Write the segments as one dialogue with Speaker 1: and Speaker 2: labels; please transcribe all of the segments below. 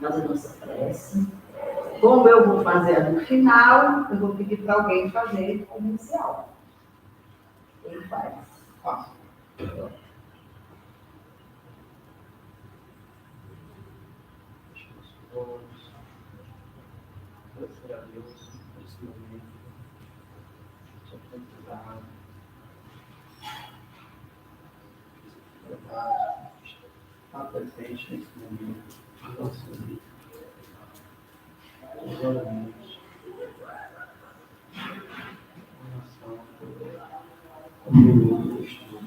Speaker 1: fazer nossa prece. Como eu vou fazer no final, eu vou pedir para alguém fazer o inicial. Quem faz? Ó.
Speaker 2: Agradecer a Deus por esse momento. Só precisar. Está presente nesse momento. Nossa vida. Os oramos. Oração por o estudo.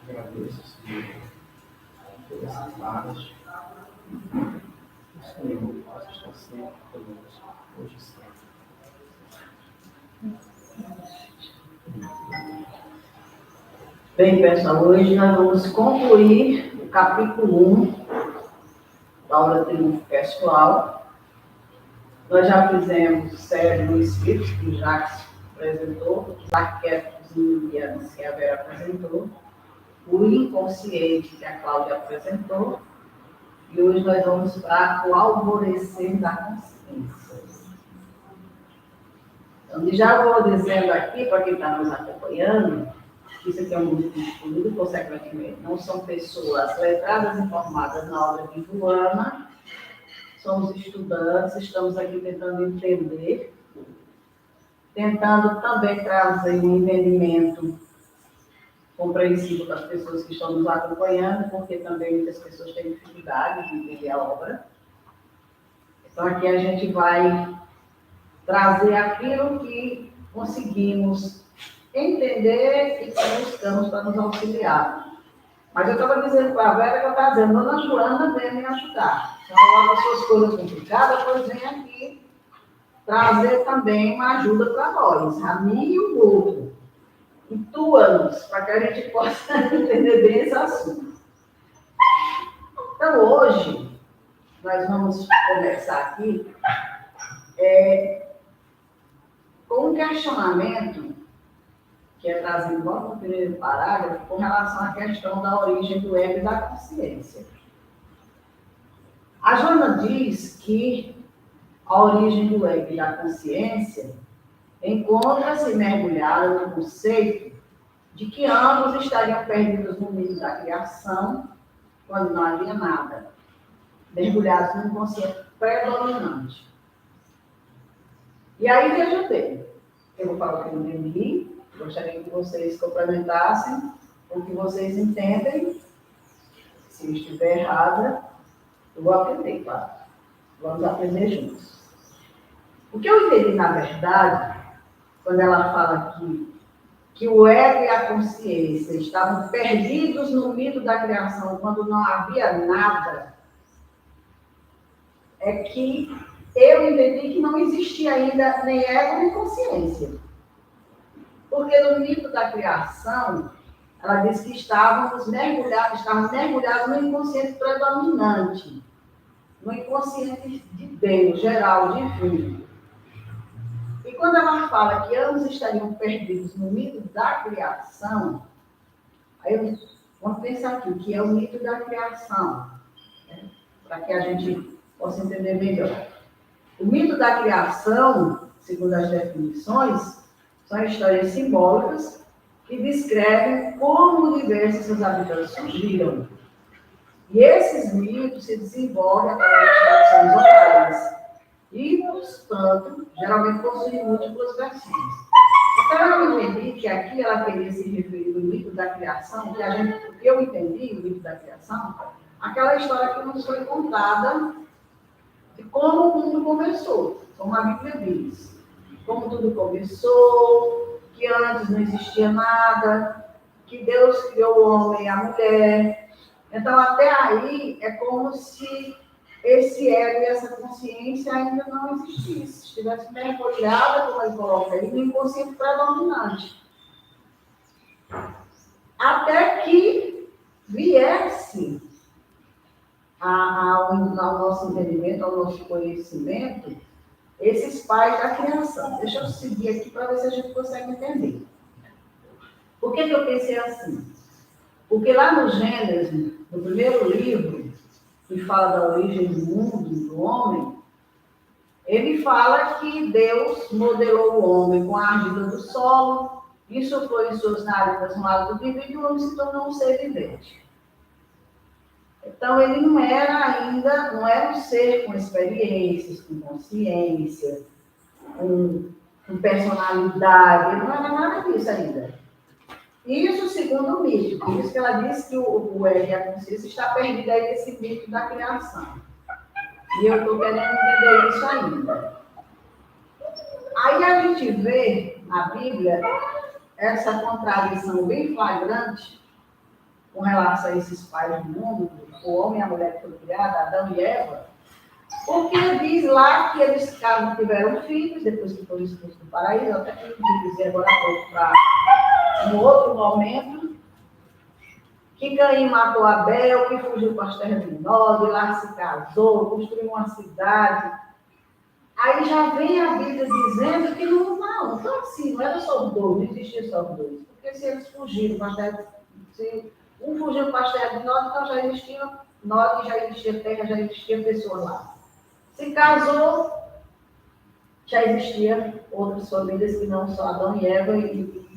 Speaker 2: Agradeço, Senhor, por essas vagas. O Senhor possa estar sempre conosco, hoje e sempre.
Speaker 1: Bem, pessoal, hoje nós vamos concluir o capítulo 1 da obra Triunfo Pessoal. Nós já fizemos série no Espírito, que o Jacques apresentou, os arquétipos indianos que a Vera apresentou, o inconsciente que a Cláudia apresentou, e hoje nós vamos para o alvorecer da consciência. Então, já vou dizendo aqui, para quem está nos acompanhando, que isso aqui é um grupo de estudo, consequentemente, não são pessoas letradas e formadas na obra de Joana, somos estudantes, estamos aqui tentando entender, tentando também trazer um entendimento compreensível para as pessoas que estão nos acompanhando, porque também muitas pessoas têm dificuldade de entender a obra. Então, aqui a gente vai trazer aquilo que conseguimos entender e que buscamos para nos auxiliar. Mas eu estava dizendo para a Vera que eu estava dizendo, Dona Joana vem me ajudar. Então, as suas coisas complicadas, pois vem aqui trazer também uma ajuda para nós, a mim e o grupo. Intua-nos, para que a gente possa entender bem esse assunto. Então, hoje, nós vamos conversar aqui com um questionamento que é trazido logo no primeiro parágrafo, com relação à questão da origem do ego e da consciência. A Joana diz que a origem do ego e da consciência encontra-se mergulhada no conceito de que ambos estariam perdidos no meio da criação, quando não havia nada, mergulhados no inconsciente predominante. E aí, veja bem, eu vou falar o que eu entendi, gostaria que vocês complementassem o que vocês entendem. Se eu estiver errada, eu vou aprender, claro. Vamos aprender juntos. O que eu entendi, na verdade, quando ela fala aqui que o ego e a consciência estavam perdidos no mito da criação, quando não havia nada, é que eu entendi que não existia ainda nem ego nem consciência. Porque no mito da criação, ela diz que estávamos mergulhados no inconsciente predominante, no inconsciente de Deus, geral, divino. E quando ela fala que ambos estariam perdidos no mito da criação, aí vamos pensar aqui, o que é o mito da criação, né? Para que a gente possa entender melhor. O mito da criação, segundo as definições, são histórias simbólicas que descrevem como o universo e seus habitantes surgiram. E esses mitos se desenvolvem através de tradições orais. E, portanto, geralmente possuem múltiplas versões. Então, eu entendi que aqui ela queria se referir ao mito da criação, o que eu entendi, o mito da criação, aquela história que nos foi contada de como o mundo começou, como a Bíblia diz. Como tudo começou, que antes não existia nada, que Deus criou o homem e a mulher. Então, até aí, é como se esse ego e essa consciência ainda não existisse, estivesse mergulhada, como ele coloca aí, no inconsciente predominante. Até que viesse ao nosso entendimento, ao nosso conhecimento, esses pais da criação. Deixa eu seguir aqui para ver se a gente consegue entender. Por que eu pensei assim? Porque lá no Gênesis, no primeiro livro, que fala da origem do mundo, do homem, ele fala que Deus modelou o homem com a argila do solo, insufflou em suas narinas um hálito de vida e o homem se tornou um ser vivente. Então, ele não era um ser com experiências, com consciência, com personalidade, ele não era nada disso ainda. Isso segundo o mito, por isso que ela diz que o ego e a consciência está perdida aí nesse mito da criação. E eu estou querendo entender isso ainda. Aí a gente vê na Bíblia essa contradição bem flagrante com relação a esses pais do mundo, o homem e a mulher que foram criados, Adão e Eva, porque diz lá que eles não tiveram filhos, depois que foram expulsos do paraíso, até que eu dizer agora para um outro momento, que Caim matou Abel, que fugiu para as terras de Nod, lá se casou, construiu uma cidade. Aí já vem a Bíblia dizendo que não foi assim, não era só os dois, não existia só os dois. Porque se eles fugiram para as terras, se um fugiu para as terras de Nod, então já existia Nod, já existia terra, já existia pessoa lá. Se casou, já existia outras famílias que não só Adão e Eva e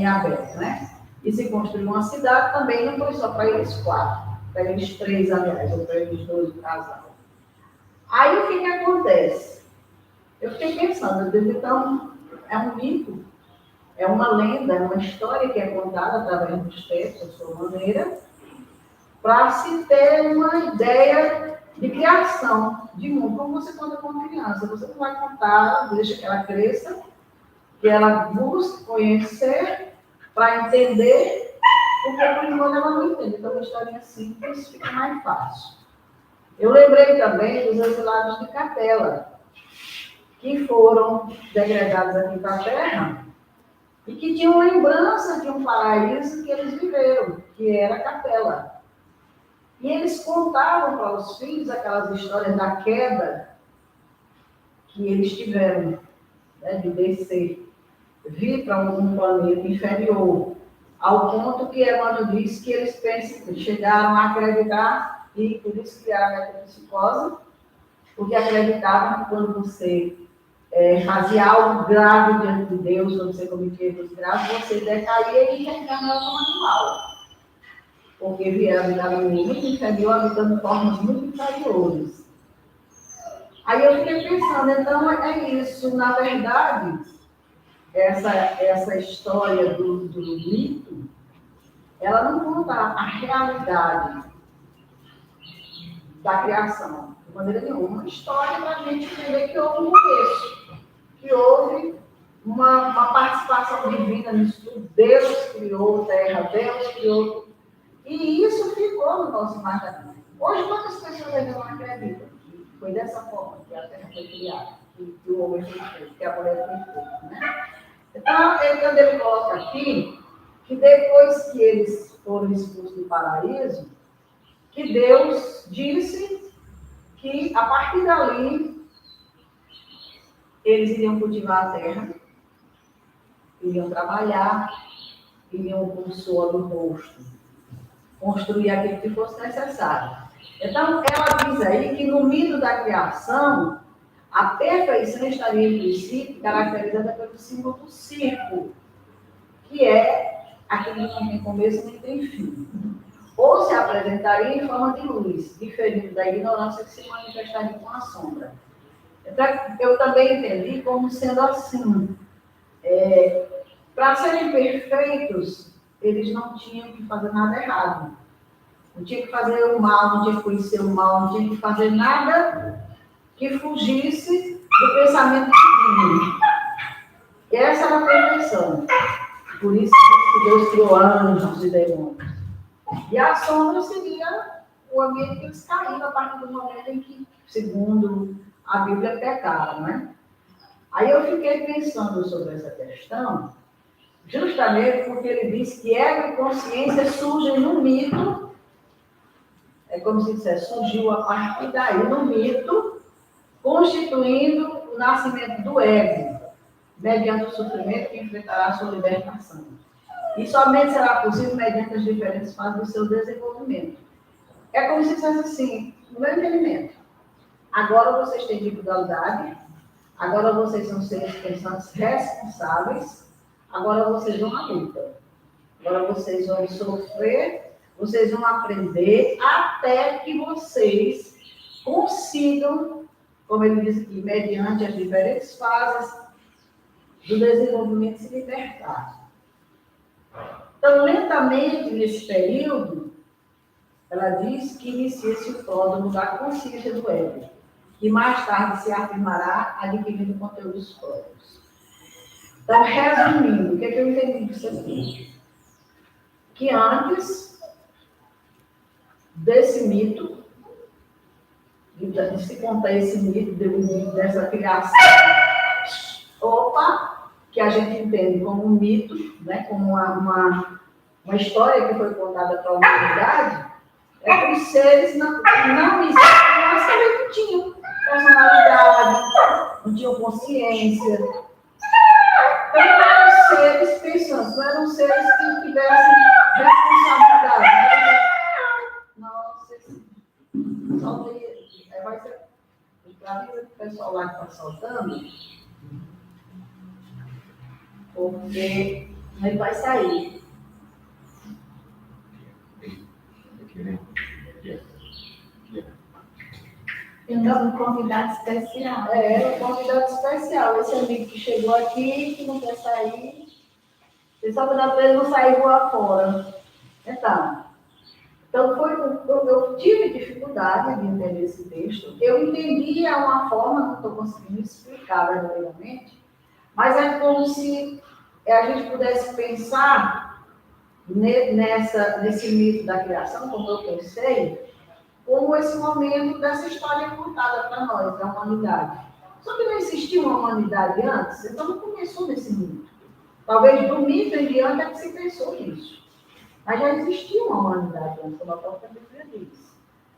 Speaker 1: Abel, né? E se construiu uma cidade, também não foi só para eles 4, para eles 3, aliás, ou para eles 2, o casal. Aí o que acontece? Eu fiquei pensando, então, é um mito, é uma lenda, é uma história que é contada através dos textos, da sua maneira, para se ter uma ideia de criação de mundo. Como você conta com uma criança, você não vai contar, deixa que ela cresça, que ela busque conhecer, para entender, porque por enquanto ela não entende. Então, uma historinha simples fica mais fácil. Eu lembrei também dos exilados de Capela, que foram degredados aqui para a Terra e que tinham lembrança de um paraíso que eles viveram, que era Capela. E eles contavam para os filhos aquelas histórias da queda que eles tiveram, né, de descer, vir para um planeta inferior, ao ponto que Emmanuel diz que eles chegaram a acreditar, e por isso criaram a metapsicose, porque acreditavam que quando você fazia algo grave diante de Deus, quando você cometia erros graves, você decaía e reencarnava como animal. Porque vieram habitar no mundo muito inferior, habitando formas muito inferiores. Aí eu fiquei pensando, então é isso, na verdade, essa história do mito, ela não conta a realidade da criação, de maneira nenhuma. Uma história para a gente entender que houve um começo, que houve uma participação divina nisso tudo. Deus criou a terra, Deus criou. E isso ficou no nosso imaginário. Hoje, quantas pessoas ainda não acreditam que foi dessa forma que a terra foi criada, que o homem foi feito, que a mulher foi feita, né? Então, quando ele coloca aqui, que depois que eles foram expulsos do paraíso, que Deus disse que, a partir dali, eles iriam cultivar a terra, iriam trabalhar, iriam com o suor do rosto, construir aquilo que fosse necessário. Então, ela diz aí que no mito da criação, a perfeição estaria em princípio caracterizada pelo símbolo do círculo, que é aquilo que não tem começo nem tem fim. Ou se apresentaria em forma de luz, diferente da ignorância que se manifestaria com a sombra. Então, eu também entendi como sendo assim. Para serem perfeitos, eles não tinham que fazer nada errado. Não tinha que fazer o mal, não tinha que conhecer o mal, não tinha que fazer nada que fugisse do pensamento divino. E essa era a perfeição. Por isso que Deus criou anjos e demônios. E a sombra seria o ambiente que eles caíram a partir do momento em que, segundo a Bíblia, pecaram, né? Aí eu fiquei pensando sobre essa questão, justamente porque ele diz que ego e consciência surgem no mito, é como se dissesse, surgiu a partir daí no mito, constituindo o nascimento do ego, mediante o sofrimento que enfrentará a sua libertação. E somente será possível mediante as diferentes fases do seu desenvolvimento. É como se fosse assim, no meu entendimento. Agora vocês têm individualidade, agora vocês são seres pensantes responsáveis, agora vocês vão à luta. Agora vocês vão sofrer, vocês vão aprender até que vocês consigam, como ele diz aqui, mediante as diferentes fases do desenvolvimento, se libertar. Então, lentamente, nesse período, ela diz que inicia-se o pródromo da consciência do ego, que mais tarde se afirmará adquirindo conteúdos próprios. Então, resumindo, o que é que eu entendi disso aqui? Que antes desse mito, de se contar esse mito, dessa criação, que a gente entende como um mito, né, como uma história que foi contada para a humanidade, é que os seres não existiam, mas também não tinham personalidade, não tinham consciência. Então, não eram seres pensantes, não eram seres que tivessem responsabilidade. Nossa, solta aí. Vai ser. Avisa o pessoal lá que está soltando, porque ele vai sair. Temos um convidado especial. Um convidado especial. Esse amigo que chegou aqui, que não quer sair. Você só cuidado para ele não sair voar fora. Então eu tive dificuldade de entender esse texto. Eu entendia uma forma, não estou conseguindo explicar verdadeiramente, mas é como se a gente pudesse pensar nesse mito da criação, como eu pensei, como esse momento dessa história contada para nós, da humanidade. Só que não existia uma humanidade antes, então não começou nesse mito. Talvez do mito em diante é que se pensou nisso. Mas já existia uma humanidade antes, como a própria Bíblia diz.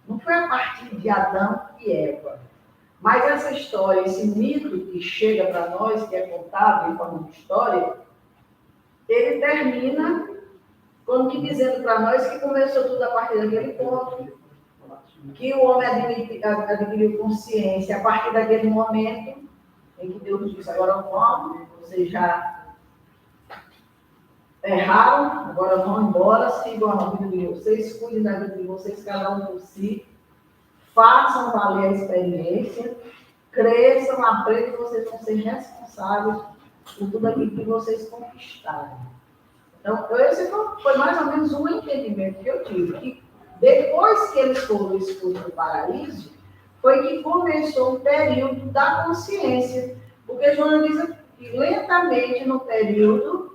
Speaker 1: Não foi a partir de Adão e Eva. Mas essa história, esse mito que chega para nós, que é contado em forma de história, ele termina como que dizendo para nós que começou tudo a partir daquele ponto, que o homem adquiriu consciência a partir daquele momento em que Deus disse, agora vamos, vocês já erraram, agora vão embora, sigam a vida de vocês, cuidem da vida de vocês, cada um por si, façam valer a experiência, cresçam, aprendam, vocês vão ser responsáveis por tudo aquilo que vocês conquistarem. Então, esse foi mais ou menos um entendimento que eu tive, que depois que eles foram expulsos do paraíso, foi que começou o período da consciência, porque Joana diz que lentamente no período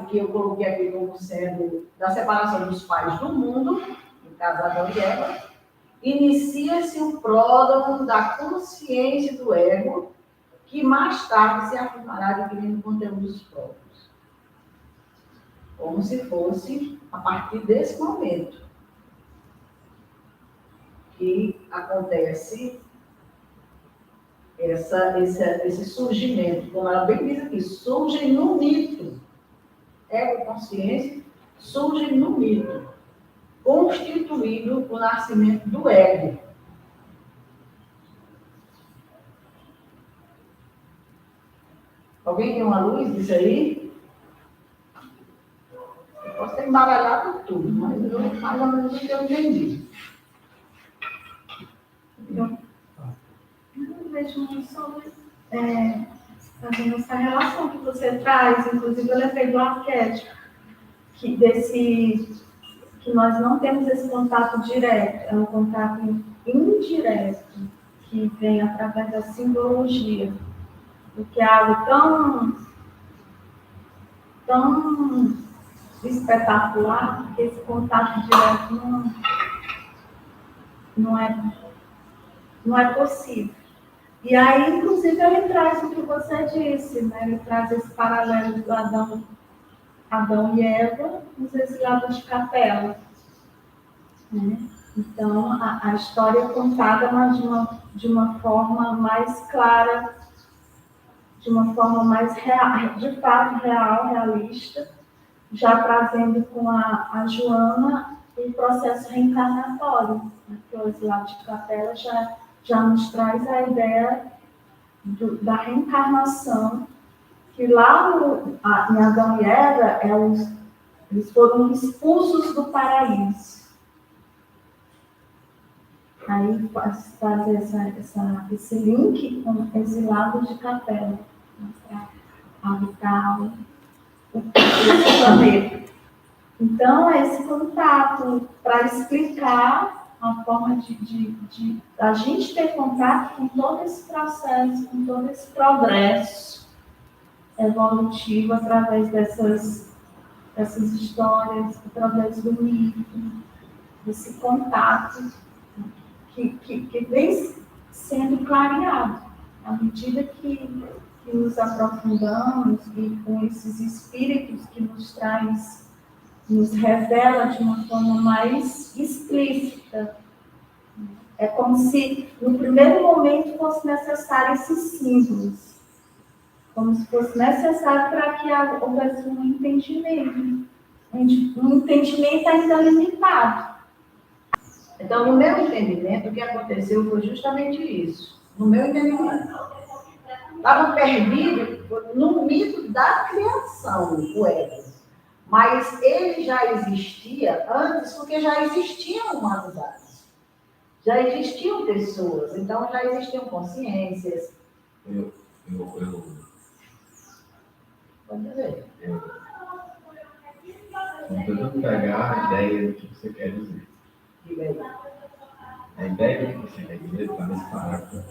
Speaker 1: que eu coloquei aqui como sendo da separação dos pais do mundo, no caso Adão e Eva, inicia-se o pródromo da consciência do ego, que mais tarde se afirmará adquirindo conteúdos próprios. Como se fosse a partir desse momento que acontece esse surgimento, como ela bem diz aqui, surge no mito. Ego-consciência surge no mito, constituído o nascimento do ego. Alguém tem uma luz disso aí? Eu posso ter embaralhado tudo, mas eu mais ou menos o que eu entendi. Eu vejo muito sobre fazendo essa relação que você traz, inclusive eu lembrei do arquétipo, que nós não temos esse contato direto, é um contato indireto, que vem através da simbologia, porque é algo tão espetacular, que esse contato direto não é possível. E aí, inclusive, ele traz o que você disse, né? Ele traz esse paralelo do Adão e Eva nos exilados de Capela. Né? Então, a história é contada, mas de uma forma mais clara, de uma forma mais real, de fato real, realista, já trazendo com a Joana
Speaker 3: o processo reencarnatório, né? Que o exilado de Capela já nos traz a ideia da reencarnação, que lá em Adão e Eva, eles foram expulsos do paraíso. Aí fazer esse link com o exilado de Capela, para habitar o planeta. Então, é esse contato para explicar a forma de a gente ter contato com todo esse processo, com todo esse progresso evolutivo através dessas histórias, através do mito, desse contato que vem sendo clareado à medida que nos aprofundamos e com esses espíritos que nos revela de uma forma mais explícita. É como se no primeiro momento fosse necessário esses símbolos, como se fosse necessário para que houvesse um entendimento ainda limitado.
Speaker 1: Então, no meu entendimento, o que aconteceu foi justamente isso. No meu entendimento. Estavam perdidos no mito da criação, o ego. Mas ele já existia antes, porque já existiam humanidades. Já existiam pessoas, então já existiam consciências. Pode ver.
Speaker 2: Tentando pegar a ideia do que você quer dizer. A ideia do que você quer dizer está nesse parágrafo.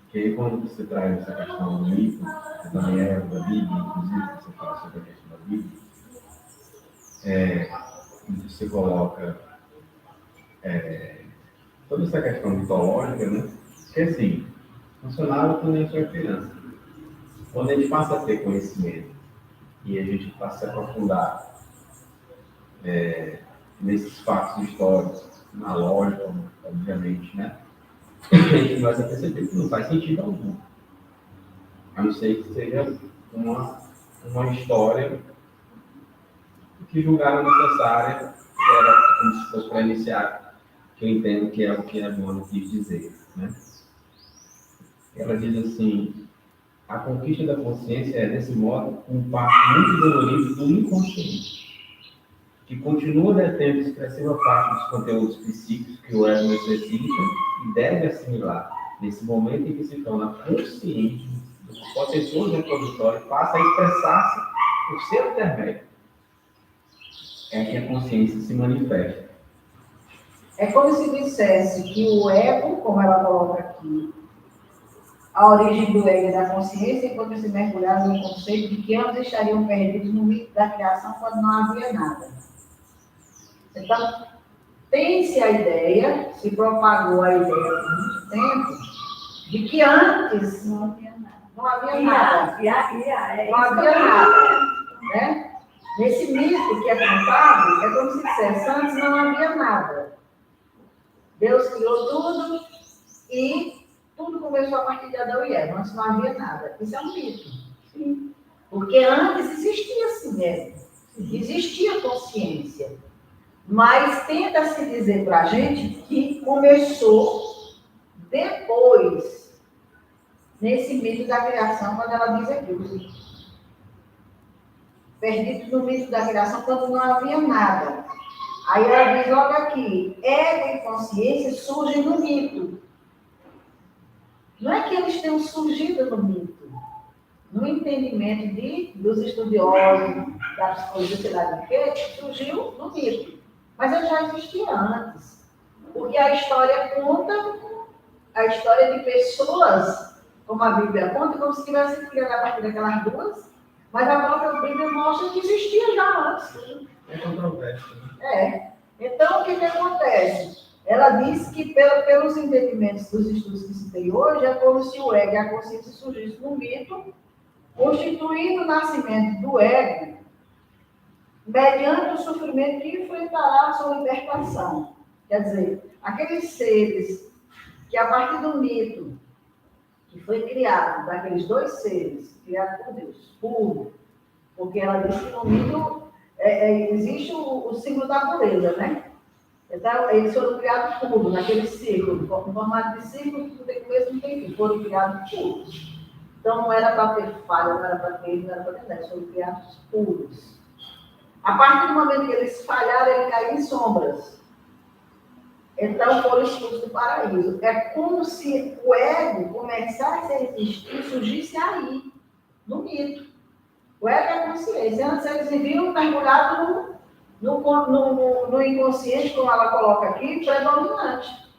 Speaker 2: Porque aí, quando você traz essa questão do mito, que também é da Bíblia, inclusive, você fala sobre a questão da Bíblia, você coloca toda essa questão mitológica, né? Porque assim, funcionava quando a gente era criança. Quando a gente passa a ter conhecimento e a gente passa a aprofundar nesses fatos históricos, na lógica, obviamente, né? A gente começa a perceber que não faz sentido algum. A não ser que seja uma história que julgaram necessária, era como se fosse para iniciar, que eu entendo que é o que a Mona quis dizer, né? Ela diz assim: a conquista da consciência é, desse modo, um passo muito dolorido do inconsciente, que continua detendo expressiva parte dos conteúdos psíquicos que o ego necessita e deve assimilar, nesse momento em que se torna consciente do que o potencioso reprodutório passa a expressar-se por seu intermédio. É que a consciência se manifesta.
Speaker 1: É como se dissesse que o ego, como ela coloca aqui, a origem do ego é da consciência, enquanto se mergulhava no conceito de que ambos estariam perdidos no mito da criação quando não havia nada. Então, tem-se a ideia, se propagou a ideia por muito tempo, de que antes não havia nada. Não havia nada. Né? Nesse mito que é contado, é como se dissesse, antes não havia nada. Deus criou tudo e tudo começou a partir de Adão e Eva. Antes não havia nada. Isso é um mito. Sim. Porque antes existia assim mesmo. Existia consciência. Mas tenta-se dizer para a gente que começou depois, nesse mito da criação, quando ela diz aquilo. Perdido no mito da criação, quando não havia nada. Aí ela diz logo aqui, ego e consciência surgem no mito. Não é que eles tenham surgido no mito. No entendimento dos estudiosos, da psicologia, sei lá de quê, surgiu no mito. Mas ele já existia antes. Porque a história conta a história de pessoas, como a Bíblia conta, como se tivesse criado a partir daquelas duas, mas a própria Bíblia mostra que existia já antes.
Speaker 2: É controverso, né?
Speaker 1: Então, o que acontece? Ela diz que, pelos entendimentos dos estudos que citei hoje, é como se o ego e a consciência surgissem no mito, constituindo o nascimento do ego, mediante o sofrimento que enfrentará a sua libertação. Quer dizer, aqueles seres que, a partir do mito, que foi criado, daqueles dois seres, criados por Deus, puro, porque ela diz que no mito existe o ciclo da pureza, né? Então, eles foram criados puros, naquele ciclo, em formato de ciclo, que tem começo e não tem fim, foram criados puros. Então, não era para ter falha, não era para ter, não era para ter nada, eles foram criados puros. A partir do momento que eles falharam, ele caiu em sombras. Então, foram expulsos do paraíso. É como se o ego começasse a existir, surgisse aí, no mito. O ego é a consciência. Antes eles viviam mergulhados no inconsciente, como ela coloca aqui, predominante.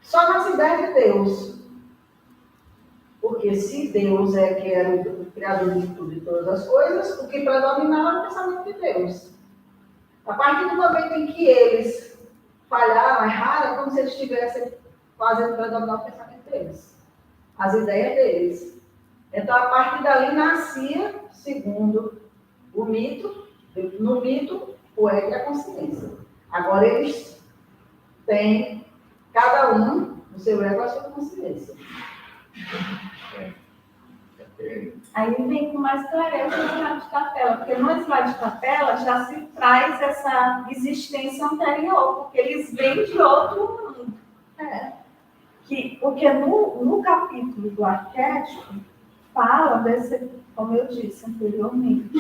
Speaker 1: Só nas ideias de Deus. Porque se Deus é que era o criador de tudo e todas as coisas, o que predominava era o pensamento de Deus. A partir do momento em que eles falharam, erraram, é como se eles estivessem fazendo predominar o pensamento deles, as ideias deles. Então, a partir dali nascia, segundo o mito, no mito, o ego e a consciência. Agora, eles têm, cada um, o seu ego e a sua consciência.
Speaker 3: Aí vem com mais clareza o slide de capela, porque no slide de capela já se traz essa existência anterior, porque eles vêm de outro mundo. Porque no capítulo do arquétipo, fala desse, como eu disse anteriormente,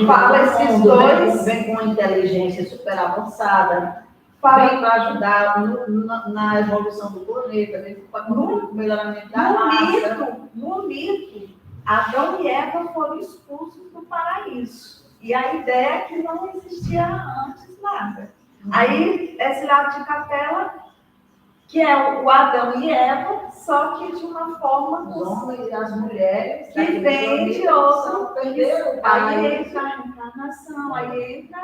Speaker 3: fala esses dois.
Speaker 1: Vem com uma inteligência super avançada, vem para ajudar na evolução do planeta, vem para o melhoramento da raça.
Speaker 3: No mito, Adão e Eva foram expulsos do paraíso. E a ideia é que não existia antes nada. Aí, esse lado de capela, que é o Adão e Eva, só que de uma forma...
Speaker 1: Os homens e as mulheres...
Speaker 3: Que vem de outro...
Speaker 1: Aí
Speaker 3: entra a reencarnação, aí entra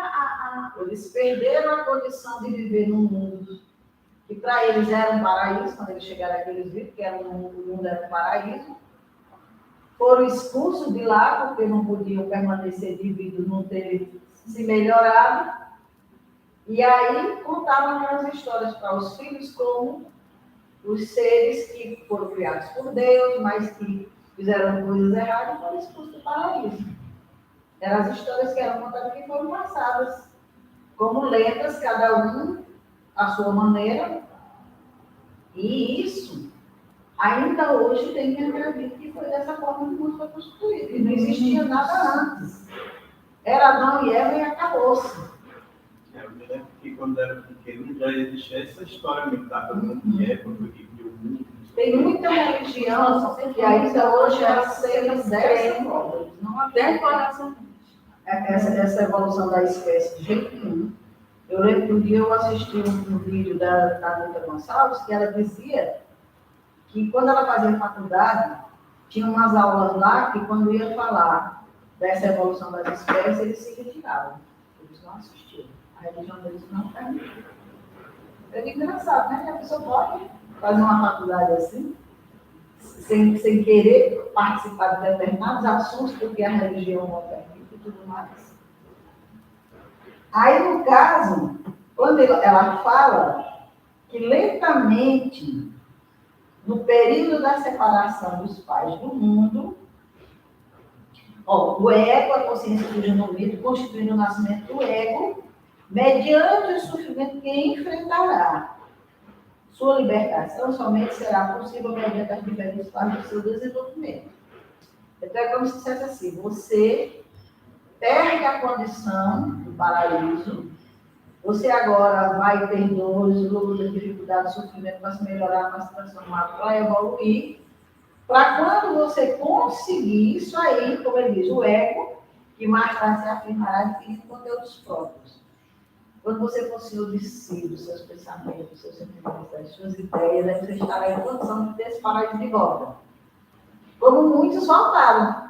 Speaker 1: Eles perderam a condição de viver num mundo que para eles era um paraíso, quando eles chegaram aqui, eles viram que o mundo era um paraíso. Foram expulsos de lá, porque não podiam permanecer divididos, não terem se melhorado. E aí contavam aquelas histórias para os filhos como os seres que foram criados por Deus, mas que fizeram coisas erradas e foram expulsos do paraíso. Eram as histórias que eram contadas que foram passadas, como lendas, cada um à sua maneira. E isso, ainda hoje, tem quem acredita que foi dessa forma que o mundo foi construído. E não existia nada antes. Era Adão e Eva e acabou-se.
Speaker 4: Eu me lembro que quando era pequeno já existia essa história militar do mundo de época, que criou o mundo.
Speaker 1: Tem muita religião que ainda hoje aceita dessa forma. Não até essa evolução da espécie de jeito nenhum. Eu lembro que um dia eu assisti um vídeo da Rita Gonçalves que ela dizia que quando ela fazia faculdade, tinha umas aulas lá que quando ia falar dessa evolução das espécies, eles se retiravam. Eles não assistiam. A religião deles não permitia. É engraçado, né? Que a pessoa pode fazer uma faculdade assim, sem querer participar de determinados assuntos, porque a religião não permite e tudo mais. Aí, no caso, quando ela fala que lentamente, no período da separação dos pais do mundo, o ego, a consciência surge no mito, constituindo o nascimento do ego, mediante o sofrimento que enfrentará. Sua libertação somente será possível mediante as diferentes fases do seu desenvolvimento. Então, é como se dissesse assim, você perde a condição do paraíso, você agora vai ter dores, lutas, dificuldades, sofrimento para se melhorar, para se transformar, para evoluir, para quando você conseguir isso aí, como ele diz, o ego, que mais tarde se afirmará adquirindo conteúdos próprios. Quando você for se obsessivo dos seus pensamentos, dos seus sentimentos, das suas ideias, aí você estará em condição de ter esse paraíso de volta. Como muitos voltaram.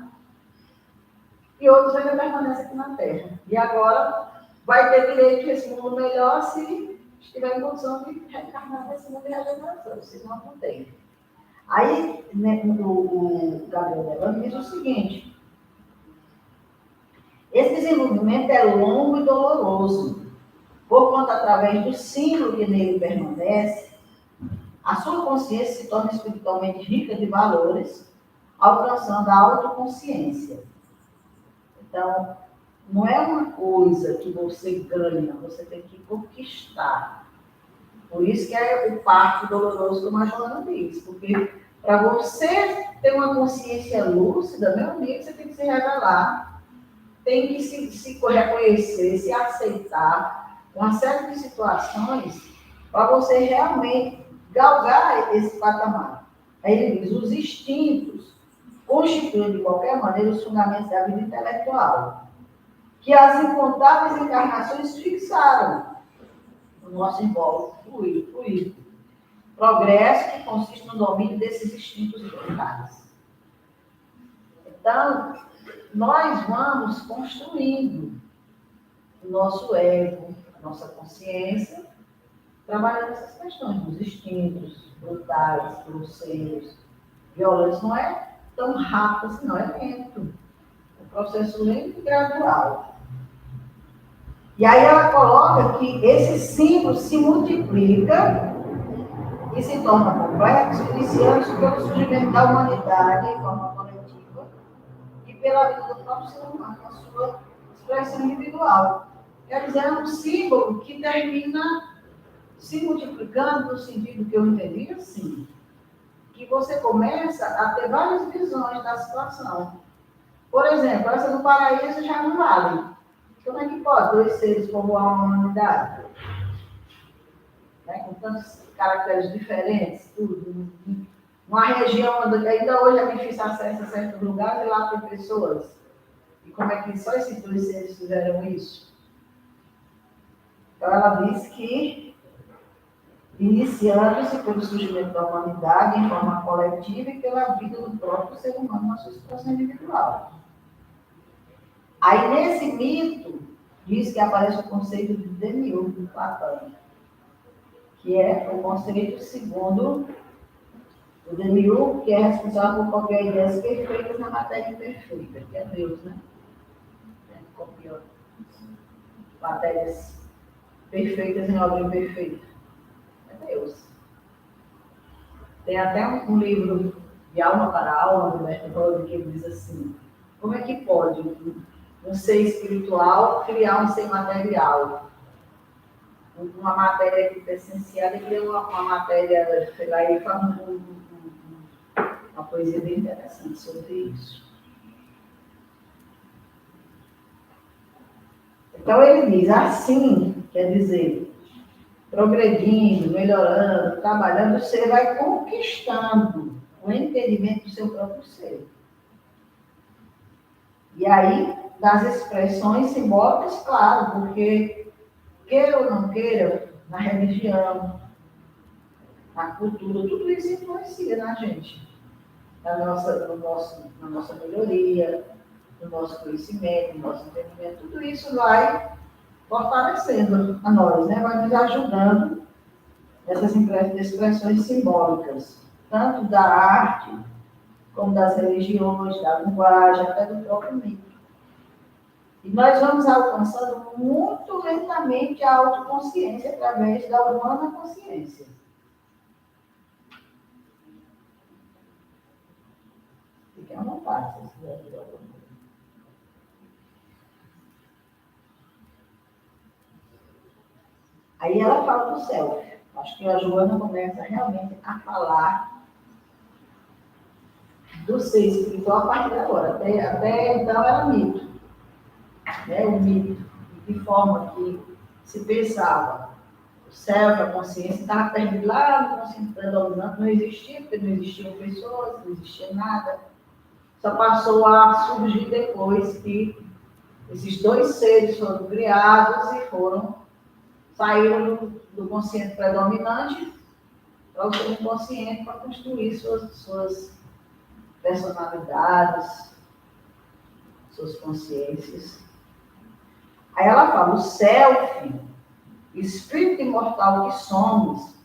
Speaker 1: E outros ainda permanecem aqui na Terra. E agora vai ter direito a esse mundo melhor se estiver em condição de reencarnar nesse mundo de regeneração. Se não tem. Aí, né, o Gabriel Delano diz o seguinte: esse desenvolvimento é longo e doloroso, porquanto, através do símbolo que nele permanece, a sua consciência se torna espiritualmente rica de valores, alcançando a autoconsciência. Então, não é uma coisa que você ganha, você tem que conquistar. Por isso que é o parto doloroso, como a Joana diz, porque para você ter uma consciência lúcida, meu amigo, você tem que se revelar, tem que se reconhecer, se aceitar, uma série de situações para você realmente galgar esse patamar. Aí ele diz, os instintos constituem, de qualquer maneira, os fundamentos da vida intelectual, que as incontáveis encarnações fixaram no nosso invólucro fluido. Progresso que consiste no domínio desses instintos mentais. Então, nós vamos construindo o nosso ego, a nossa consciência, trabalhando essas questões dos instintos brutais, grosseiros, violentos. Não é tão rápido assim, não, é lento. É um processo lento e gradual. E aí ela coloca que esse símbolo se multiplica e se torna complexo, iniciando-se pelo surgimento da humanidade em forma coletiva e pela vida do próprio ser humano, na sua expressão individual. Quer dizer, é um símbolo que termina se multiplicando no sentido que eu entendi assim, que você começa a ter várias visões da situação. Por exemplo, essa do paraíso já não vale. Como é que pode dois seres povoar uma humanidade? Né? Com tantos caracteres diferentes, tudo. Uma região onde ainda hoje é difícil acesso a certos lugares e lá tem pessoas. E como é que só esses dois seres fizeram isso? Então ela diz que, iniciando-se pelo surgimento da humanidade em forma coletiva e pela vida do próprio ser humano na sua situação individual. Aí, nesse mito, diz que aparece o conceito de demiurgo do Platão, que é o conceito segundo o demiurgo, que é responsável por qualquer ideias perfeitas na matéria imperfeita, que é Deus, né? Copiou matérias perfeitas em obra imperfeita. É Deus. Tem até um livro de Alma para Alma, do Mestre Rosa, que ele diz assim, como é que pode um ser espiritual criar um ser material? Uma matéria que é essencial, ele cria uma matéria, sei lá, ele faz uma poesia bem interessante sobre isso. Então ele diz, assim, quer dizer, progredindo, melhorando, trabalhando, o ser vai conquistando o entendimento do seu próprio ser. E aí, das expressões simbólicas, claro, porque, queira ou não queira, na religião, na cultura, tudo isso influencia na gente, na nossa melhoria, no nosso conhecimento, no nosso entendimento, tudo isso vai fortalecendo a nós, né? Vai nos ajudando nessas expressões simbólicas, tanto da arte, como das religiões, da linguagem, até do próprio mito. E nós vamos alcançando muito lentamente a autoconsciência através da humana consciência. Fique à vontade, se vocês quiserem dizer alguma coisa. Aí ela fala do self. Acho que a Joana começa realmente a falar do ser espiritual a partir de agora. Até então era mito. Né? O mito, de que forma que se pensava. O self, a consciência, estava perdido lá no consciente predominante, não existia, porque não existiam pessoas, não existia nada. Só passou a surgir depois que esses dois seres foram criados e saíram do consciente predominante para o ser inconsciente para construir suas personalidades, suas consciências. Aí ela fala, o self, espírito imortal que somos,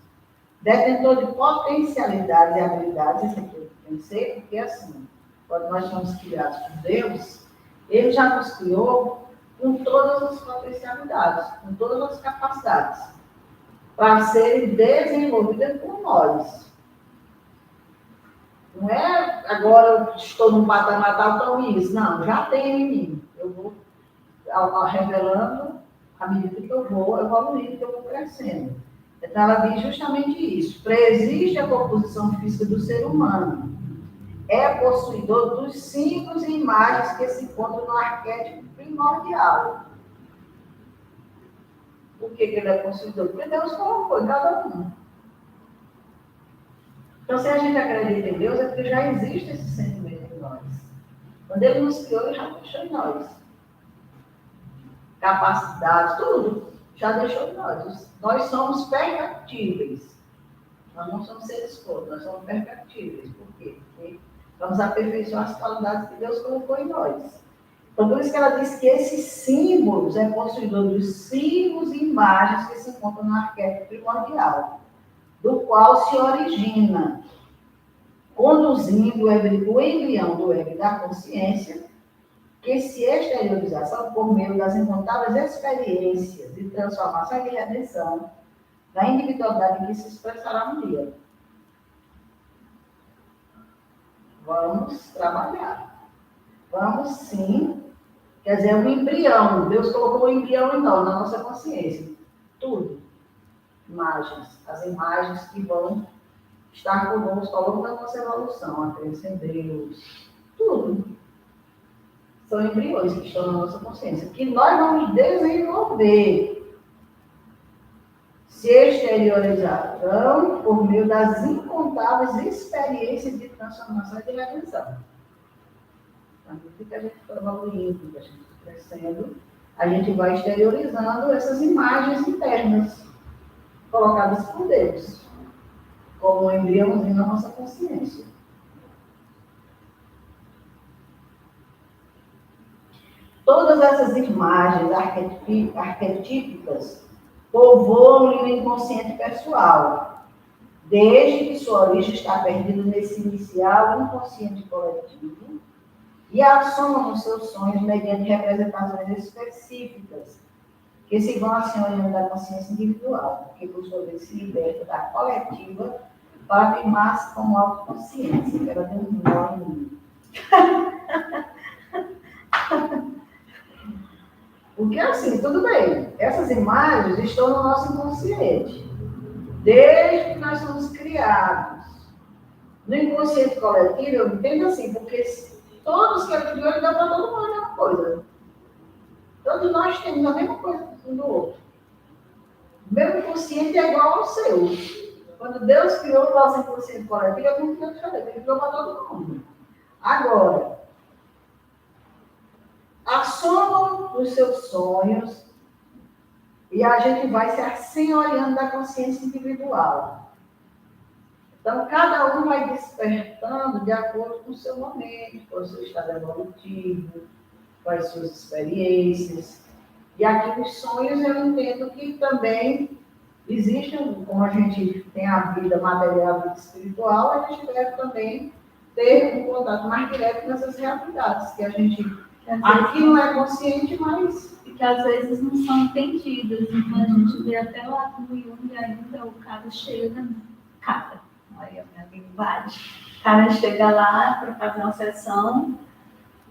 Speaker 1: detentor de potencialidades e habilidades, isso aqui eu pensei, porque assim, quando nós fomos criados por Deus, Ele já nos criou com todas as potencialidades, com todas as capacidades, para serem desenvolvidas por nós. Não é agora eu estou num patamar tal, então isso. Não, já tem em mim. Eu revelando à medida que eu vou evoluindo, que eu vou crescendo. Então, ela diz justamente isso. Preexiste a composição física do ser humano. É possuidor dos símbolos e imagens que se encontram no arquétipo primordial. Por que ele é possuidor? Porque Deus colocou em cada um. Então, se a gente acredita em Deus, é porque já existe esse sentimento em nós. Quando Ele nos criou, Ele já deixou em nós. Capacidades, tudo, já deixou em nós. Nós somos perfectíveis. Nós não somos seres todos, nós somos perfectíveis. Por quê? Porque vamos aperfeiçoar as qualidades que Deus colocou em nós. Então, por isso que ela diz que esses símbolos é possuidor dos símbolos e imagens que se encontram no arquétipo primordial, do qual se origina, conduzindo o embrião do ego da consciência, que se exteriorização por meio das incontáveis experiências de transformação e de redenção da individualidade que se expressará um dia. Vamos trabalhar. Vamos sim. Quer dizer, um embrião. Deus colocou um embrião então na nossa consciência. Tudo. Imagens. As imagens que vão estar conosco ao longo da nossa evolução. A crença em Deus. Tudo. São embriões que estão na nossa consciência. Que nós vamos desenvolver. Se exteriorizarão por meio das incontáveis experiências de transformação e de redenção. À medida que a gente for evoluindo, que a gente for crescendo, a gente vai exteriorizando essas imagens internas, colocadas por Deus, como um embriãozinho na nossa consciência. Todas essas imagens arquetípicas povoam o inconsciente pessoal, desde que sua origem está perdida nesse inicial inconsciente coletivo, e assumam os seus sonhos mediante representações específicas, que se vão assinando da consciência individual, porque por sua vez se liberta da coletiva para afirmar-se como autoconsciência, que ela tem um nó em mim. Porque assim, tudo bem, essas imagens estão no nosso inconsciente, desde que nós somos criados. No inconsciente coletivo, eu entendo assim, porque todos que ele criou, ele dá para todo mundo a mesma coisa. Todos nós temos a mesma coisa um do outro. O meu inconsciente é igual ao seu. Quando Deus criou o nosso inconsciente coletivo, ele não criou diferente, ele criou para todo mundo. Agora, assumam os seus sonhos e a gente vai se assenhoreando da consciência individual. Então, cada um vai despertando de acordo com o seu momento, com o seu estado evolutivo, com as suas experiências. E aqui os sonhos eu entendo que também existem, como a gente tem a vida material e a vida espiritual, a gente deve também ter um contato mais direto nessas realidades, que a gente aqui não é consciente, mas
Speaker 3: que às vezes não são entendidas. Então a gente vê até lá no Jung ainda, o cara chega, olha a minha linguagem, o cara chega lá para fazer uma sessão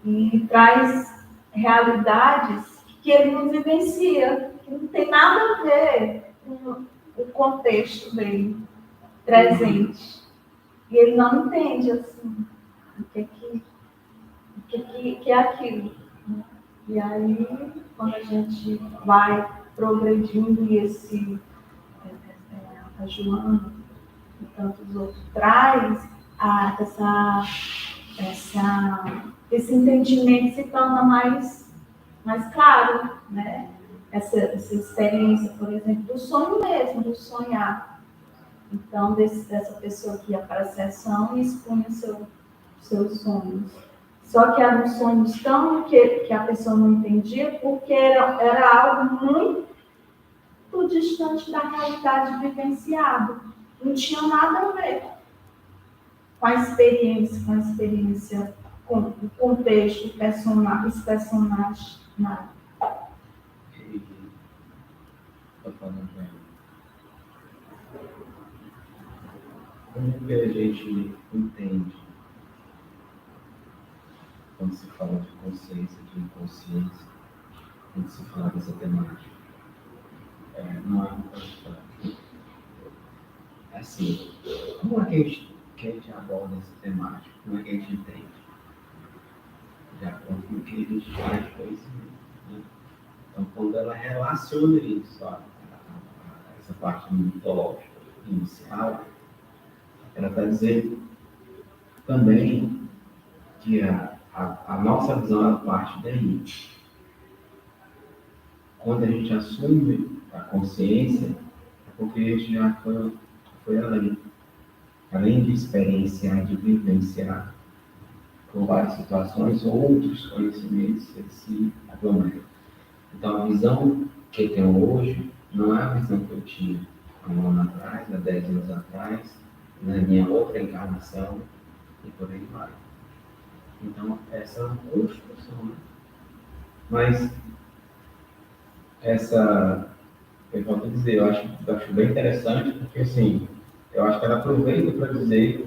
Speaker 3: e traz realidades que ele não vivencia, que não tem nada a ver com o contexto dele presente. E ele não entende assim, o que é aquilo. E aí, quando a gente vai progredindo e a Joana e tantos outros traz esse entendimento se torna mais claro, né? Essa experiência, por exemplo, do sonho mesmo, do sonhar. Então, dessa pessoa que ia para a sessão e expunha seus sonhos. Só que eram sonhos tão que a pessoa não entendia, porque era algo muito distante da realidade vivenciada. Não tinha nada a ver com a experiência, com o contexto, os personagens. Nada.
Speaker 2: Como que a gente entende quando se fala de consciência, de inconsciência, quando se fala dessa temática. Não é uma coisa assim, como é que a gente aborda essa temática? Como é que a gente entende? De acordo com o que a gente faz conhecimento, né? Então, quando ela relaciona isso, essa parte mitológica inicial, ela está dizendo também que a nossa visão ela parte daí. Quando a gente assume a consciência, é porque a gente já foi além. Além de experienciar, de vivenciar por várias situações, outros conhecimentos se aglomeram. Então, a visão que eu tenho hoje não é a visão que eu tinha há um ano atrás, há 10 anos atrás, na minha outra encarnação, e por aí vai. Então, essa é uma construção, né? Mas, eu volto a dizer, eu acho bem interessante, porque, assim, eu acho que ela aproveita para dizer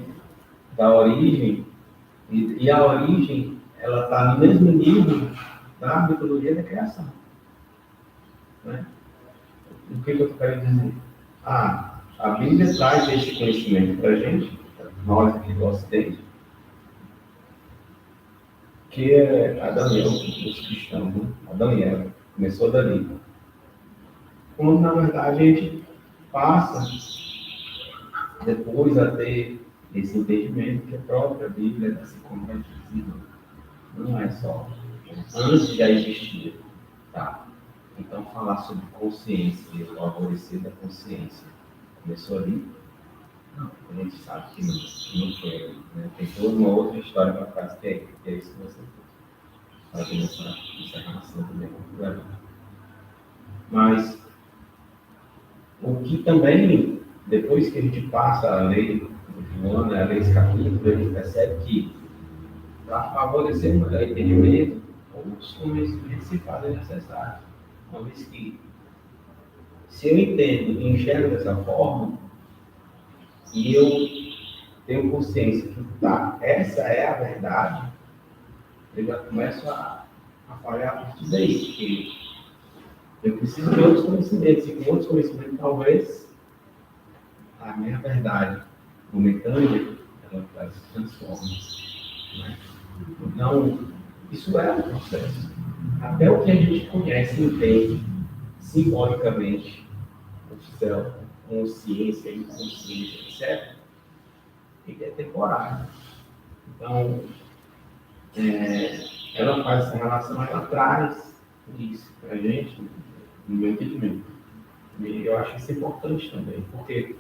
Speaker 2: da origem, e a origem, ela está no mesmo nível da mitologia da criação. Né? O que eu estou querendo dizer? A Bíblia traz esse conhecimento para a gente, nós aqui do Ocidente, que é Adão e Eva, os cristãos, né? Adão e Eva, começou dali. Quando, na verdade, a gente passa depois a ter esse entendimento que a própria Bíblia se contradiz. Não é só antes já existia. Tá? Então, falar sobre consciência e o alvorecer da consciência começou ali? Não, a gente sabe que não foi. Né? Tem toda uma outra história para trás que é isso que você fazendo essa relação também com o Mas, o que também, depois que a gente passa a lei do ano, a lei desse capítulo, a gente percebe que, para favorecer o melhor entendimento, os conhecimentos se fazem necessários. Uma vez que, se eu entendo e enxergo dessa forma, e eu tenho consciência que essa é a verdade, eu já começo a falhar a partir daí, porque eu preciso de outros conhecimentos, e com outros conhecimentos, talvez, a minha verdade momentânea, ela se transforme. Né? Então, isso é um processo. Até o que a gente conhece e entende, simbolicamente, o céu, consciência, inconsciência, etc., ele é temporário. Então, ela faz essa relação, ela traz isso para a gente, no meu entendimento. E eu acho isso importante também, porque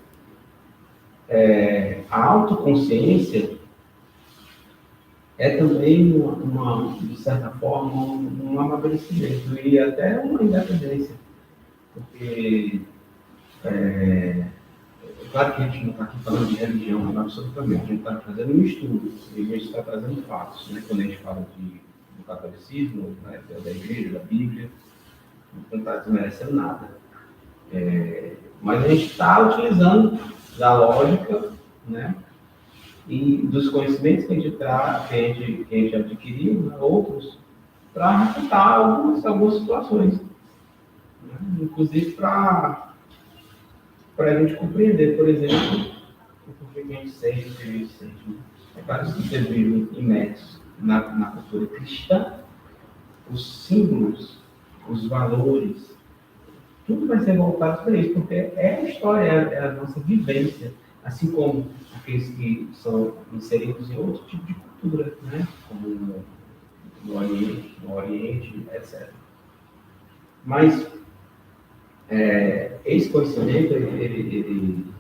Speaker 2: a autoconsciência é também, de certa forma, um amadurecimento e até uma independência. Porque, claro que a gente não está aqui falando de religião, não, absolutamente. A gente está fazendo um estudo e a gente está trazendo fatos. Né? Quando a gente fala do catolicismo, né, da igreja, da Bíblia, não está desmerecendo nada. Mas a gente está utilizando da lógica, né? E dos conhecimentos que a gente adquiriu, né, outros, para refutar algumas situações. Né? Inclusive para a gente compreender, por exemplo, o que a gente sente, o que a gente sente. Né? É claro que vocês vivem imersos na cultura cristã, os símbolos, os valores, tudo vai ser voltado para isso, porque é a história, é a nossa vivência, assim como aqueles que são inseridos em outro tipo de cultura, né? Como no Oriente, etc. Mas esse conhecimento, ele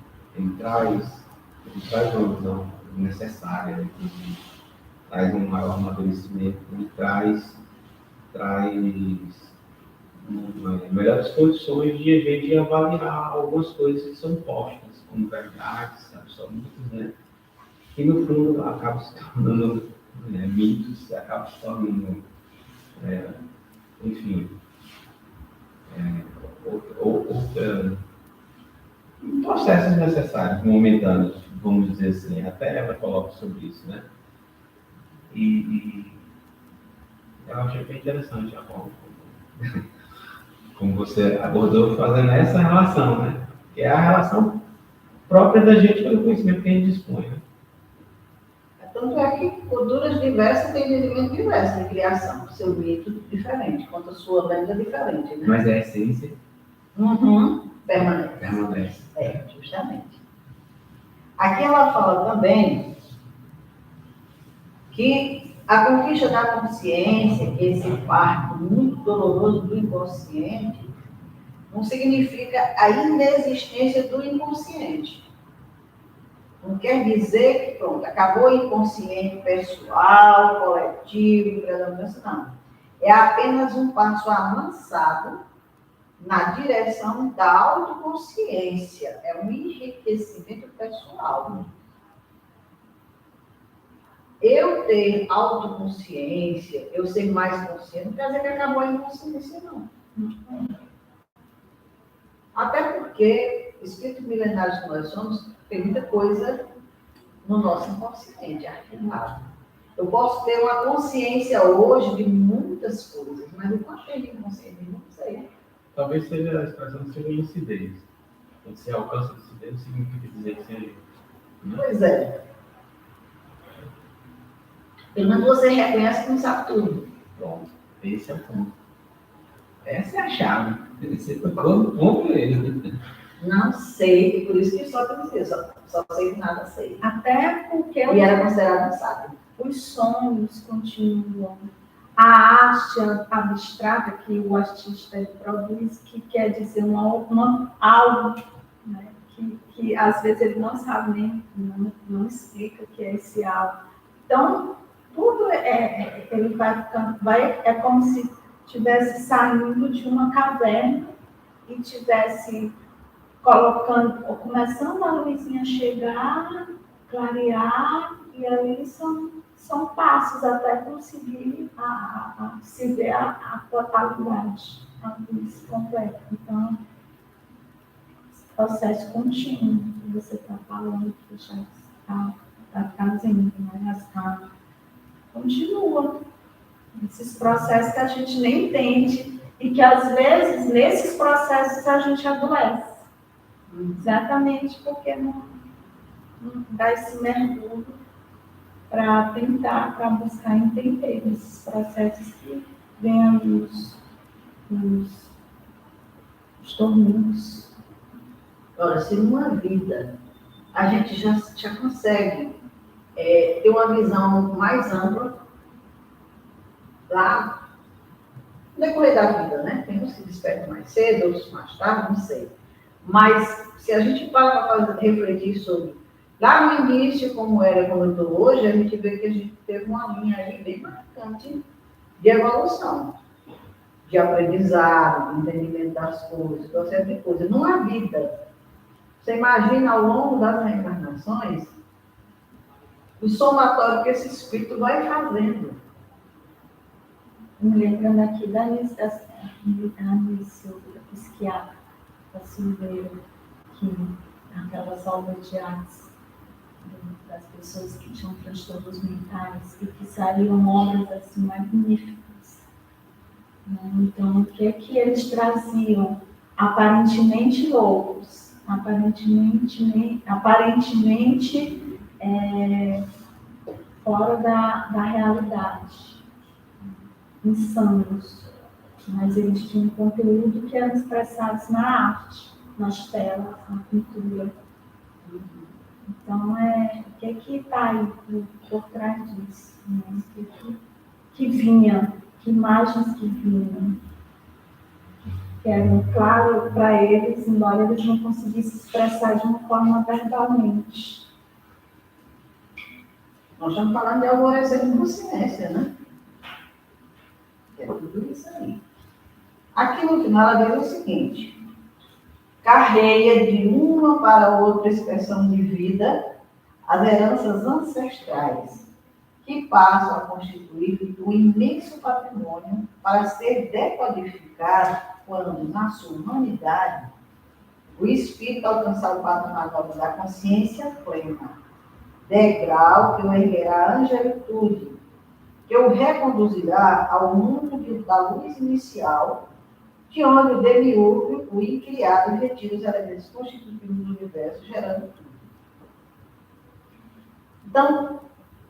Speaker 2: traz uma visão necessária, ele traz um maior amadurecimento, ele traz melhores condições de a gente avaliar algumas coisas que são postas como verdades absolutas, né? Que no fundo acabam se tornando mitos, acabam se tornando, enfim, processos necessários, momentâneos, vamos dizer assim. Até ela coloca sobre isso, né? E eu achei bem interessante a forma como você abordou, fazendo essa relação, né? Que é a relação própria da gente pelo conhecimento que a gente dispõe, né?
Speaker 1: Tanto é que culturas diversas têm entendimento diverso de criação, seu mito diferente, quanto a sua lenda diferente, né?
Speaker 2: Mas a essência
Speaker 1: Permanente.
Speaker 2: permanece.
Speaker 1: É, justamente. Aqui ela fala também que a conquista da consciência, que esse parto muito doloroso do inconsciente, não significa a inexistência do inconsciente. Não quer dizer que, pronto, acabou o inconsciente pessoal, coletivo, predominância, não. É apenas um passo avançado na direção da autoconsciência. É um enriquecimento pessoal. Eu ter autoconsciência, eu ser mais consciente, não quer dizer que acabou a inconsciência, não. Até porque, espíritos milenares que nós somos, tem muita coisa no nosso inconsciente arquivado. Eu posso ter uma consciência hoje de muitas coisas, mas o quanto tem de inconsciente, não sei.
Speaker 2: Talvez seja a expressão seja lucidez. Quando você alcança a lucidez, não significa dizer que você... Né?
Speaker 1: Pois é. Pelo menos você reconhece que não sabe tudo.
Speaker 2: Pronto, esse é o ponto. Essa é a chave. Você tocou no ponto mesmo.
Speaker 1: Não sei, e por isso que só tem dizer, só sei que nada sei.
Speaker 3: Até porque
Speaker 1: E era considerado um sábio.
Speaker 3: os sonhos continuam. A arte abstrata que o artista produz, que quer dizer algo, né, que às vezes ele não sabe nem, não explica o que é esse algo. Então, tudo ele vai ficando, é como se estivesse saindo de uma caverna e estivesse começando a luzinha chegar, clarear, e ali são passos até conseguir se ver a totalidade, a luz completa. Então, esse processo contínuo que você está falando, que já está trazendo, né? Continua. Esses processos que a gente nem entende e que, às vezes, nesses processos a gente adoece. Exatamente porque não dá esse mergulho para tentar, para buscar entender esses processos que vêm os tormentos.
Speaker 1: Agora, se numa vida a gente já consegue ter uma visão mais ampla, lá no decorrer da vida, né? Tem uns que despertam mais cedo, outros mais tarde, não sei. Mas se a gente para refletir sobre lá no início, como era, como eu estou hoje, a gente vê que a gente teve uma linha aí bem marcante de evolução, de aprendizado, de entendimento das coisas, de uma série de coisas. Numa vida, você imagina ao longo das reencarnações o somatório que esse espírito vai fazendo.
Speaker 3: Me lembrando aqui da Anísio, da psiquiatra, da Silveira, que aquelas obras de artes das pessoas que tinham transtornos mentais e que saíram obras assim magníficas. Então, o que é que eles traziam? Aparentemente loucos, aparentemente fora da realidade, insanos, mas eles tinham conteúdo que eram expressados na arte, nas telas, na pintura. Então, o que está aí por trás disso? Né? O que vinha, que imagens que vinham, que eram claras para eles, embora eles não conseguissem expressar de uma forma verbalmente.
Speaker 1: Nós estamos falando de alvorecer de consciência, né? É tudo isso aí. Aqui no final ela diz o seguinte: carreia de uma para outra expressão de vida as heranças ancestrais, que passam a constituir um imenso patrimônio para ser decodificado quando, na sua humanidade, o espírito alcançar o patamar da consciência plena, degrau que o erguerá a angelitude, que o reconduzirá ao mundo da luz inicial de onde o demiurgo, o incriado, retira os elementos constitutivos do universo, gerando tudo. Então,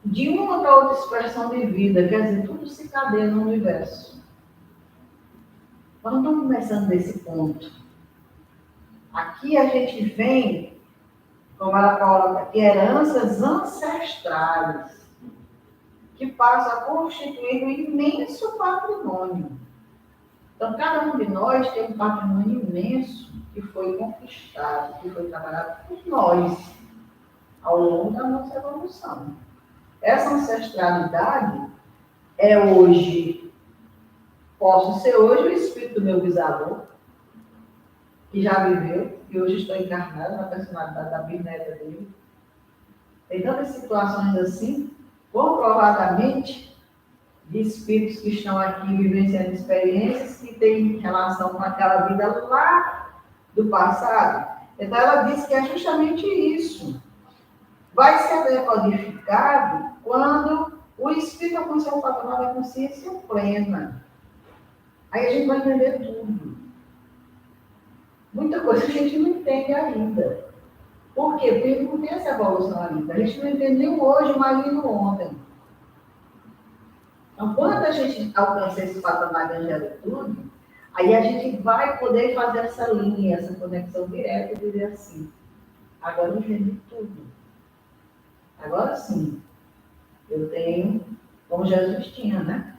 Speaker 1: de uma para outra expressão de vida, quer dizer, tudo se cadeia no universo. Nós não estamos começando desse ponto. Aqui a gente vem, como ela coloca aqui, heranças ancestrais, que passam a constituir um imenso patrimônio. Então, cada um de nós tem um patrimônio imenso que foi conquistado, que foi trabalhado por nós, ao longo da nossa evolução. Essa ancestralidade é hoje, posso ser hoje o espírito do meu bisavô, que já viveu, e hoje estou encarnado na personalidade da bisneta dele. Tem tantas situações assim, comprovadamente, de espíritos que estão aqui vivenciando experiências que têm relação com aquela vida lá do passado. Então, ela diz que é justamente isso. Vai ser decodificado quando o espírito alcançar o patamar da consciência plena. Aí a gente vai entender tudo. Muita coisa a gente não entende ainda. Por quê? Porque não tem essa evolução ainda. A gente não entendeu hoje, mas no ontem. Então, quando a gente alcançar esse patamar de angelitude, aí a gente vai poder fazer essa linha, essa conexão direta e dizer assim, agora eu entendi tudo. Agora sim, eu tenho, como Jesus tinha, né?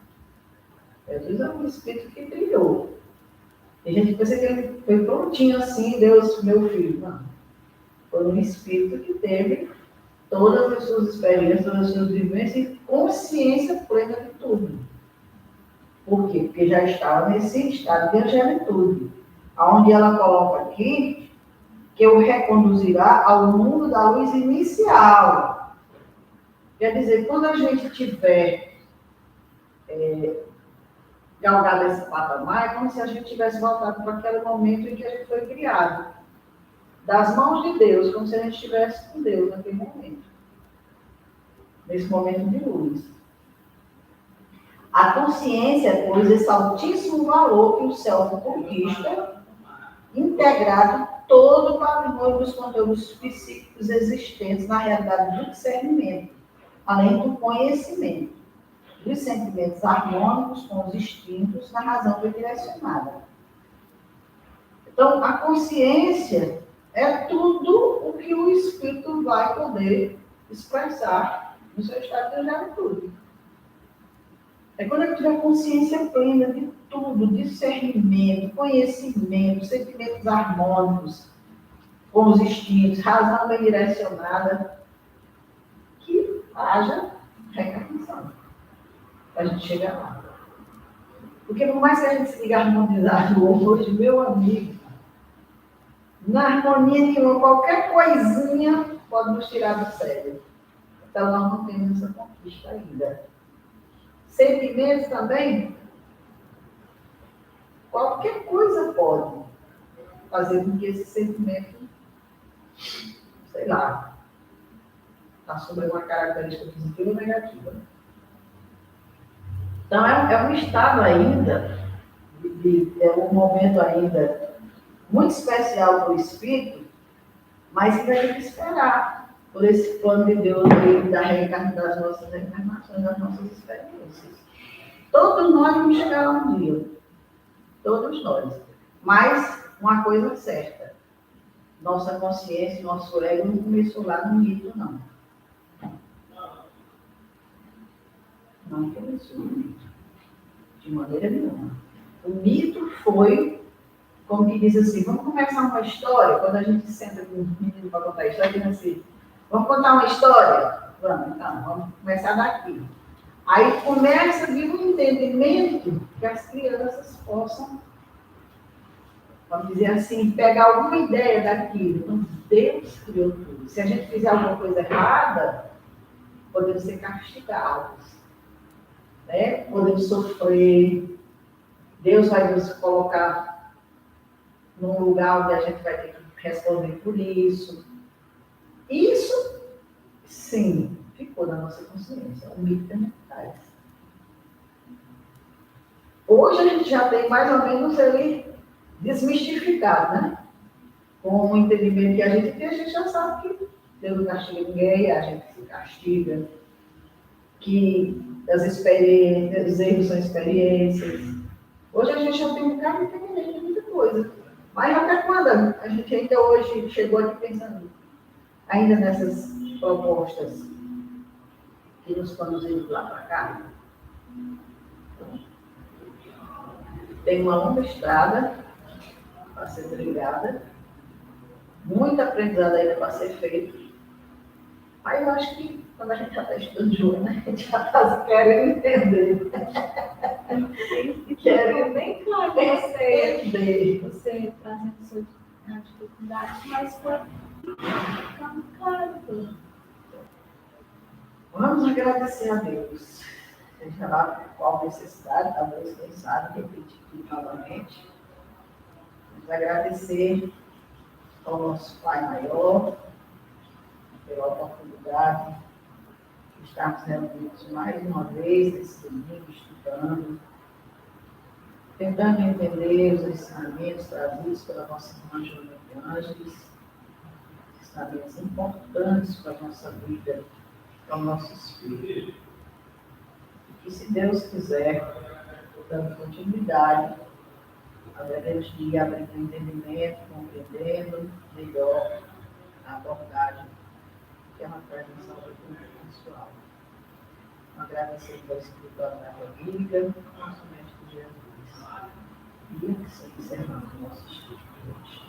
Speaker 1: Jesus é um espírito que brilhou. E a gente pensa que ele foi prontinho assim, Deus, meu filho. Não. Foi um espírito que teve todas as suas experiências, todas as suas vivências e consciência plena de tudo. Por quê? Porque já estava nesse estado de angelitude, onde ela coloca aqui que o reconduzirá ao mundo da luz inicial. Quer dizer, quando a gente tiver galgado esse patamar, é como se a gente tivesse voltado para aquele momento em que a gente foi criado. Das mãos de Deus, como se a gente estivesse com Deus naquele momento. Nesse momento de luz. A consciência, pois, esse altíssimo valor que o self conquista, integrado todo o patrimônio dos conteúdos psíquicos existentes na realidade do discernimento, além do conhecimento, dos sentimentos harmônicos com os instintos na razão bidirecionada. Então, a consciência é tudo o que o espírito vai poder expressar no seu estado de angelitude. É quando ele tiver consciência plena de tudo, discernimento, conhecimento, sentimentos harmônicos com os instintos, razão bem direcionada, que haja reencarnação, para a gente chegar lá. Porque por mais que a gente se diga harmonizado hoje, meu amigo, na harmonia nenhuma, qualquer coisinha pode nos tirar do sério. Então, nós não temos essa conquista ainda. Sentimentos também, qualquer coisa pode fazer com que esse sentimento, sei lá, assuma uma característica positiva ou negativa. Então, é um estado ainda, é um momento ainda muito especial para o espírito, mas que vai ter que esperar por esse plano de Deus da reencarnação, das nossas reencarnações, das nossas experiências. Todos nós vamos chegar lá um dia. Todos nós. Mas uma coisa certa, nossa consciência, nosso ego não começou lá no mito, não. Não começou no mito. De maneira nenhuma. O mito foi, como que diz assim, vamos começar uma história, quando a gente senta com um menino para contar a história, diz assim, vamos contar uma história? Vamos, então, vamos começar daqui. Aí começa a vir um entendimento que as crianças possam, vamos dizer assim, pegar alguma ideia daquilo. Então, Deus criou tudo. Se a gente fizer alguma coisa errada, podemos ser castigados. Né? Podemos sofrer. Deus vai nos colocar num lugar onde a gente vai ter que responder por isso. Isso, sim, ficou na nossa consciência. O mito também faz. Hoje a gente já tem mais ou menos ali desmistificado, né? Com o entendimento que a gente já sabe que Deus não castiga ninguém, a gente se castiga, que as experiências, os erros são experiências. Hoje a gente já tem um bocado de entendimento de muita coisa. Mas até quando a gente ainda hoje chegou aqui pensando, ainda nessas propostas que nos conduziram lá para cá? Tem uma longa estrada para ser trilhada, muito aprendizado ainda para ser feito. Mas eu acho que quando a gente já está estudando junto, né? A gente já está querendo entender.
Speaker 3: Ficou bem claro você,
Speaker 1: Entender.
Speaker 3: você trazendo suas dificuldades, mas foi ficando claro tudo.
Speaker 1: Vamos agradecer a Deus. Seja lá qual necessidade, talvez, quem sabe, repetir aqui novamente. Vamos agradecer ao nosso Pai Maior pela oportunidade de estarmos reunidos mais uma vez nesse domingo, estudando, tentando entender os ensinamentos trazidos pela nossa irmã Joana de Ângeles, ensinamentos importantes para a nossa vida, para o nosso espírito. E se Deus quiser, dando continuidade, haveremos de abrir o entendimento, compreendendo melhor a abordagem que é uma transmissão do culto pessoal. Agradecendo ao escritório da amiga, nosso mestre Jesus. E assim encerramos o nosso estudo de hoje.